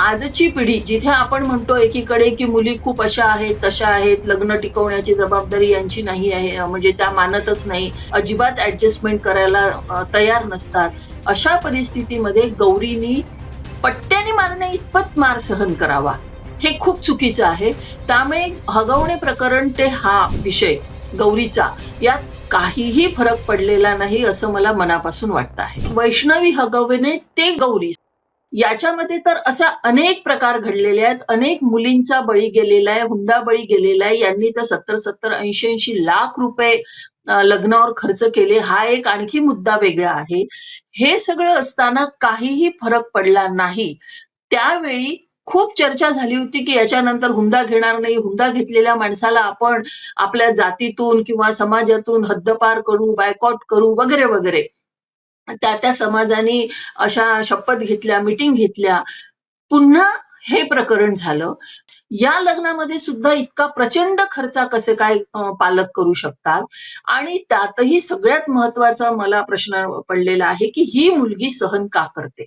आजची पिढी जिथे आपण म्हणतो एकीकडे की मुली खूप अशा आहेत, तशा आहेत, लग्न टिकवण्याची जबाबदारी यांची नाही आहे, म्हणजे त्या मानतच नाही. अजिबात ॲडजस्टमेंट करायला तयार नसतात. अशा परिस्थितीमध्ये गौरीनी पट्ट्याने मारण्याइतपत मार सहन करावा, हे खूप चुकीचं आहे. त्यामुळे हगवणे प्रकरण ते हा विषय गौरीचा, यात काहीही फरक पडलेला नाही असं मला मनापासून वाटतं आहे. वैष्णवी हगवणे ते गौरी याच्यामध्ये तर अशा अनेक प्रकार घडलेले आहेत. अनेक मुलींचा बळी गेलेला आहे, हुंडा बळी गेलेला आहे. यांनी तर 70-70, 80-80 लाख रुपये लग्नावर खर्च केले. हा एक आणखी मुद्दा वेगळा आहे. हे सगळं असताना काहीही फरक पडला नाही. त्यावेळी खूप चर्चा झाली होती, की याच्यानंतर हुंडा घेणार नाही. हुंडा घेतलेल्या माणसाला आपण आपल्या जातीतून किंवा समाजातून हद्दपार करू, बायकॉट करू वगैरे, वगैरे. त्या समाजाने अशा शपथ घेतल्या, मीटिंग घेतल्या. पुन्हा हे प्रकरण झालं. या लग्नामध्ये सुद्धा इतका प्रचंड खर्च कसे काय पालक करू शकतात? आणि त्यातही सगळ्यात महत्त्वाचा मला प्रश्न पडलेला आहे, की ही मुलगी सहन का करते?